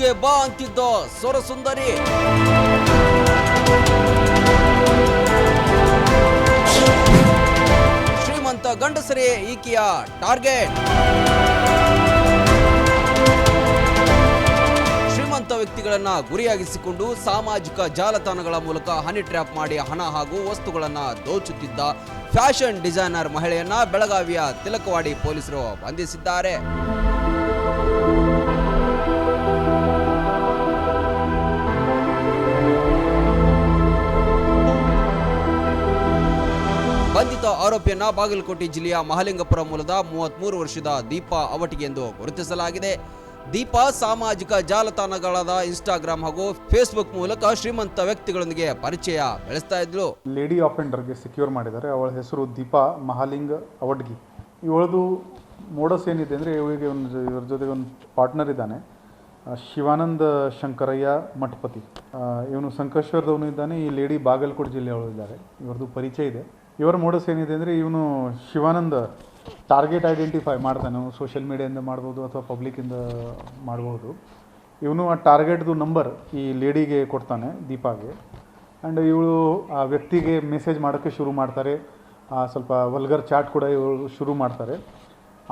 ಲಾಡ್ಜ್ಗೆ ಬಾ ಅಂತಿದ್ದ ಸೊರಸುಂದರಿ. ಶ್ರೀಮಂತ ಗಂಡಸರೇ ಈಕೆಯ ಟಾರ್ಗೆಟ್. ಶ್ರೀಮಂತ ವ್ಯಕ್ತಿಗಳನ್ನ ಗುರಿಯಾಗಿಸಿಕೊಂಡು ಸಾಮಾಜಿಕ ಜಾಲತಾಣಗಳ ಮೂಲಕ ಹನಿ ಟ್ರ್ಯಾಪ್ ಮಾಡಿ ಹಣ ಹಾಗೂ ವಸ್ತುಗಳನ್ನ ದೋಚುತ್ತಿದ್ದ ಫ್ಯಾಷನ್ ಡಿಸೈನರ್ ಮಹಿಳೆಯನ್ನ ಬೆಳಗಾವಿಯ ತಿಲಕವಾಡಿ ಪೊಲೀಸರು ಬಂಧಿಸಿದ್ದಾರೆ. ಬಂಧಿತ ಆರೋಪಿಯನ್ನ ಬಾಗಲಕೋಟೆ ಜಿಲ್ಲೆಯ ಮಹಲಿಂಗಪುರ ಮೂಲದ 33 ವರ್ಷದ ದೀಪಾ ಅವಟಿಗೆ ಎಂದು ಗುರುತಿಸಲಾಗಿದೆ. ದೀಪಾ ಸಾಮಾಜಿಕ ಜಾಲತಾಣಗಳಾದ ಇನ್ಸ್ಟಾಗ್ರಾಮ್ ಹಾಗೂ ಫೇಸ್ಬುಕ್ ಮೂಲಕ ಶ್ರೀಮಂತ ವ್ಯಕ್ತಿಗಳೊಂದಿಗೆ ಪರಿಚಯ ಬೆಳೆಸ್ತಾ ಇದ್ಲು. ಲೇಡಿ ಆಫೆಂಡರ್ಗೆ ಸೆಕ್ಯೂರ್ ಮಾಡಿದ್ದಾರೆ. ಅವಳ ಹೆಸರು ದೀಪಾ ಮಹಾಲಿಂಗ ಅವಡ್ಗಿ. ಇವಳದು ಮೋಡಸ್ ಏನಿದೆ ಅಂದರೆ ಇವಳಿಗೆ ಇವ್ರ ಜೊತೆಗೆ ಒಂದು ಪಾರ್ಟ್ನರ್ ಇದ್ದಾನೆ, ಶಿವಾನಂದ ಶಂಕರಯ್ಯ ಮಠಪತಿ. ಇವನು ಸಂಕೇಶ್ವರದವನು ಇದ್ದಾನೆ. ಈ ಲೇಡಿ ಬಾಗಲಕೋಟೆ ಜಿಲ್ಲೆಯವರು ಇದ್ದಾರೆ. ಇವ್ರದ್ದು ಪರಿಚಯ ಇದೆ. ಇವರ ಮೋಡಸ್ ಏನಿದೆ ಅಂದರೆ ಇವನು ಶಿವಾನಂದ ಟಾರ್ಗೆಟ್ ಐಡೆಂಟಿಫೈ ಮಾಡ್ತಾನೆ. ಸೋಷಿಯಲ್ ಮೀಡಿಯಾದಿಂದ ಮಾಡ್ಬೋದು ಅಥವಾ ಪಬ್ಲಿಕ್ಕಿಂದ ಮಾಡ್ಬೋದು. ಇವನು ಆ ಟಾರ್ಗೆಟ್ದು ನಂಬರ್ ಈ ಲೇಡಿಗೆ ಕೊಡ್ತಾನೆ, ದೀಪಾಗೆ. ಆ್ಯಂಡ್ ಇವಳು ಆ ವ್ಯಕ್ತಿಗೆ ಮೆಸೇಜ್ ಮಾಡೋಕ್ಕೆ ಶುರು ಮಾಡ್ತಾರೆ. ಸ್ವಲ್ಪ ವಲ್ಗರ್ ಚಾಟ್ ಕೂಡ ಇವಳು ಶುರು ಮಾಡ್ತಾರೆ.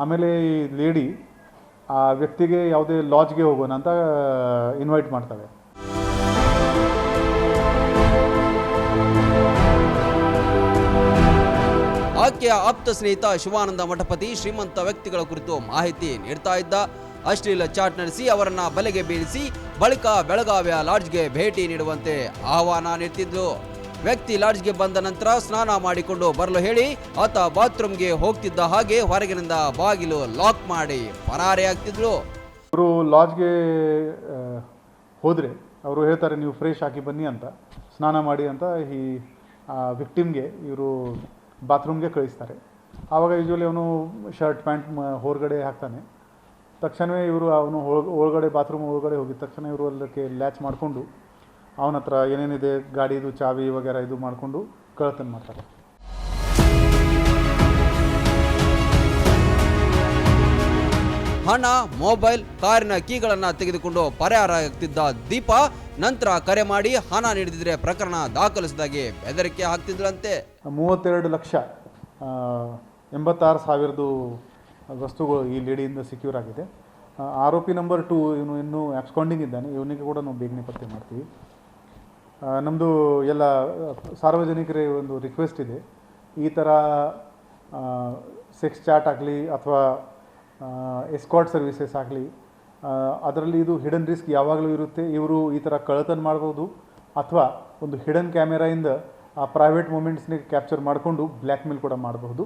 ಆಮೇಲೆ ಈ ಲೇಡಿ ಆ ವ್ಯಕ್ತಿಗೆ ಯಾವುದೇ ಲಾಡ್ಜ್ಗೆ ಹೋಗೋಣ ಅಂತ ಇನ್ವೈಟ್ ಮಾಡ್ತಾಳೆ. ಆಕೆಯ ಆಪ್ತ ಸ್ನೇಹಿತ ಶಿವಾನಂದ ಮಠಪತಿ ಶ್ರೀಮಂತ ವ್ಯಕ್ತಿಗಳ ಕುರಿತು ಮಾಹಿತಿ ನೀಡ್ತಾ ಇದ್ದ. ಅಶ್ಲೀಲ ಚಾಟ್ ನಡೆಸಿ ಅವರನ್ನ ಬಲೆಗೆ ಬೀಳಿಸಿ ಬಳಿಕ ಬೆಳಗಾವಿಯ ಲಾಡ್ಜ್ಗೆ ಭೇಟಿ ನೀಡುವಂತೆ ಆಹ್ವಾನ ನೀಡ್ತಿದ್ಲು. ವ್ಯಕ್ತಿ ಲಾಡ್ಜ್ಗೆ ಬಂದ ನಂತರ ಸ್ನಾನ ಮಾಡಿಕೊಂಡು ಬರಲು ಹೇಳಿ ಆತ ಬಾತ್ರೂಮ್ಗೆ ಹೋಗ್ತಿದ್ದ ಹಾಗೆ ಹೊರಗಿನಿಂದ ಬಾಗಿಲು ಲಾಕ್ ಮಾಡಿ ಪರಾರಿಯಾಗ್ತಿದ್ಲು. ಇವರು ಲಾಡ್ಜ್ಗೆ ಹೋದರೆ ಅವರು ಹೇಳ್ತಾರೆ ನೀವು ಫ್ರೆಶ್ ಆಗಿ ಬನ್ನಿ ಅಂತ, ಸ್ನಾನ ಮಾಡಿ ಅಂತ ಈ ವಿಕ್ಟಿಮ್ಗೆ ಇವರು ಬಾತ್ರೂಮ್ಗೆ ಕಳಿಸ್ತಾರೆ. ಆವಾಗ ಯೂಶ್ವಲಿ ಅವನು ಶರ್ಟ್ ಪ್ಯಾಂಟ್ ಹೊರಗಡೆ ಹಾಕ್ತಾನೆ. ತಕ್ಷಣವೇ ಇವರು ಅವನು ಒಳಗಡೆ ಬಾತ್ರೂಮ್ ಒಳಗಡೆ ಹೋಗಿದ ತಕ್ಷಣ ಇವರು ಅದಕ್ಕೆ ಲ್ಯಾಚ್ ಮಾಡಿಕೊಂಡು ಅವನ ಹತ್ರ ಏನೇನಿದೆ ಗಾಡಿದು ಚಾವಿ ವಗೇರ ಇದು ಮಾಡಿಕೊಂಡು ಕಳ್ಳತನ ಮಾಡ್ತಾರೆ. ಹಣ, ಮೊಬೈಲ್, ಕಾರಿನ ಕೀಗಳನ್ನು ತೆಗೆದುಕೊಂಡು ಪರಾರಾಗ್ತಿದ್ದ ದೀಪಾ ನಂತರ ಕರೆ ಮಾಡಿ ಹಣ ನೀಡಿದ್ರೆ ಪ್ರಕರಣ ದಾಖಲಿಸಿದಾಗಿ ಬೆದರಿಕೆ ಹಾಕ್ತಿದ್ರಂತೆ. 32,86,000 ವಸ್ತುಗಳು ಈ ಲೇಡಿಯಿಂದ ಸೆಕ್ಯೂರ್ ಆಗಿದೆ. ಆರೋಪಿ ನಂಬರ್ 2 ಇವನು ಇನ್ನೂ ಆಬ್ಸ್ಕಾಂಡಿಂಗ್ ಇದ್ದಾನೆ. ಇವನಿಗೆ ಕೂಡ ನಾವು ಬೇಗನೆ ಪತ್ತೆ ಮಾಡ್ತೀವಿ. ನಮ್ಮದು ಎಲ್ಲ ಸಾರ್ವಜನಿಕರೇ ಒಂದು ರಿಕ್ವೆಸ್ಟ್ ಇದೆ, ಈ ಥರ ಸೆಕ್ಸ್ ಚಾಟ್ ಆಗಲಿ ಅಥವಾ ಎಸ್ಕಾರ್ಟ್ ಸರ್ವಿಸಸ್ ಆಗಲಿ, ಅದರಲ್ಲಿ ಇದು ಹಿಡನ್ ರಿಸ್ಕ್ ಯಾವಾಗಲೂ ಇರುತ್ತೆ. ಇವರು ಈ ಥರ ಕಳ್ಳತನ ಮಾಡ್ಬೋದು ಅಥವಾ ಒಂದು ಹಿಡನ್ ಕ್ಯಾಮೆರಾಯಿಂದ ಆ ಪ್ರೈವೇಟ್ ಮೂಮೆಂಟ್ಸ್ನ ಕ್ಯಾಪ್ಚರ್ ಮಾಡಿಕೊಂಡು ಬ್ಲ್ಯಾಕ್ ಮೇಲ್ ಕೂಡ ಮಾಡಬಹುದು.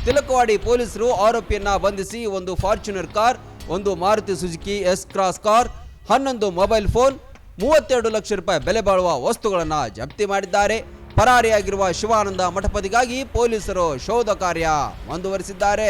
ತಿಲಕವಾಡಿ ಪೊಲೀಸರು ಆರೋಪಿಯನ್ನ ಬಂಧಿಸಿ ಒಂದು ಫಾರ್ಚುನರ್ ಕಾರ್, ಒಂದು Maruti Suzuki S Cross car, 11 mobile phone, 32 lakh ರೂಪಾಯಿ ಬೆಲೆ ಬಾಳುವ ವಸ್ತುಗಳನ್ನು ಜಪ್ತಿ ಮಾಡಿದ್ದಾರೆ. ಪರಾರಿಯಾಗಿರುವ ಶಿವಾನಂದ ಮಠಪತಿಗಾಗಿ ಪೊಲೀಸರು ಶೋಧ ಕಾರ್ಯ ಮುಂದುವರಿಸಿದ್ದಾರೆ.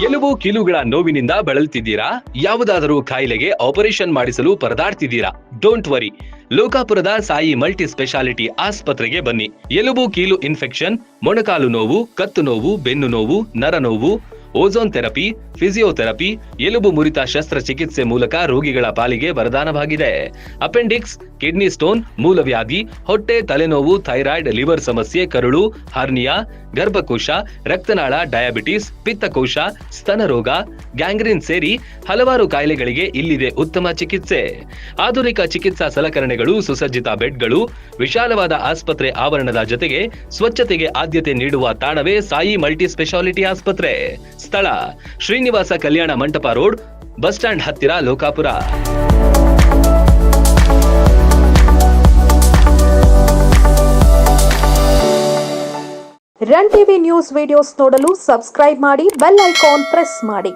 ಎಲುಬು ಕೀಲುಗಳ ನೋವಿನಿಂದ ಬಳಲ್ತಿದ್ದೀರಾ? ಯಾವುದಾದರೂ ಕಾಯಿಲೆಗೆ ಆಪರೇಷನ್ ಮಾಡಿಸಲು ಪರದಾಡ್ತಿದ್ದೀರಾ? ಡೋಂಟ್ ವರಿ, ಲೋಕಾಪುರದ ಸಾಯಿ ಮಲ್ಟಿ ಸ್ಪೆಷಾಲಿಟಿ ಆಸ್ಪತ್ರೆಗೆ ಬನ್ನಿ. ಎಲುಬು ಕೀಲು ಇನ್ಫೆಕ್ಷನ್, ಮೊಣಕಾಲು ನೋವು, ಕತ್ತು ನೋವು, ಬೆನ್ನು ನೋವು, ನರ ನೋವು, ಓಝೋನ್ ಥೆರಪಿ, ಫಿಸಿಯೋಥೆರಪಿ, ಎಲುಬು ಮುರಿತ ಶಸ್ತ್ರಚಿಕಿತ್ಸೆ ಮೂಲಕ ರೋಗಿಗಳ ಪಾಲಿಗೆ ವರದಾನವಾಗಿದೆ. ಅಪೆಂಡಿಕ್ಸ್, ಕಿಡ್ನಿ ಸ್ಟೋನ್, ಮೂಲವ್ಯಾಧಿ, ಹೊಟ್ಟೆ, ತಲೆನೋವು, ಥೈರಾಯ್ಡ್, ಲಿವರ್ ಸಮಸ್ಯೆ, ಕರುಳು, ಹರ್ನಿಯಾ, ಗರ್ಭಕೋಶ, ರಕ್ತನಾಳ, ಡಯಾಬಿಟಿಸ್, ಪಿತ್ತಕೋಶ, ಸ್ತನ ರೋಗ, ಗ್ಯಾಂಗ್ರೀನ್ ಸೇರಿ ಹಲವಾರು ಕಾಯಿಲೆಗಳಿಗೆ ಇಲ್ಲಿದೆ ಉತ್ತಮ ಚಿಕಿತ್ಸೆ. ಆಧುನಿಕ ಚಿಕಿತ್ಸಾ ಸಲಕರಣೆಗಳು, ಸುಸಜ್ಜಿತ ಬೆಡ್ಗಳು, ವಿಶಾಲವಾದ ಆಸ್ಪತ್ರೆ ಆವರಣದ ಜೊತೆಗೆ ಸ್ವಚ್ಛತೆಗೆ ಆದ್ಯತೆ ನೀಡುವ ತಾಣವೇ ಸಾಯಿ ಮಲ್ಟಿ ಸ್ಪೆಷಾಲಿಟಿ ಆಸ್ಪತ್ರೆ. ಸ್ಥಳ Srinivasa Kalyana Mantapa road, bus stand ಹತ್ತಿರ, Lokapur. Run TV news videos ನೋಡಲು ಸಬ್ಸ್ಕ್ರೈಬ್ ಮಾಡಿ, ಬೆಲ್ ಐಕಾನ್ ಪ್ರೆಸ್ ಮಾಡಿ.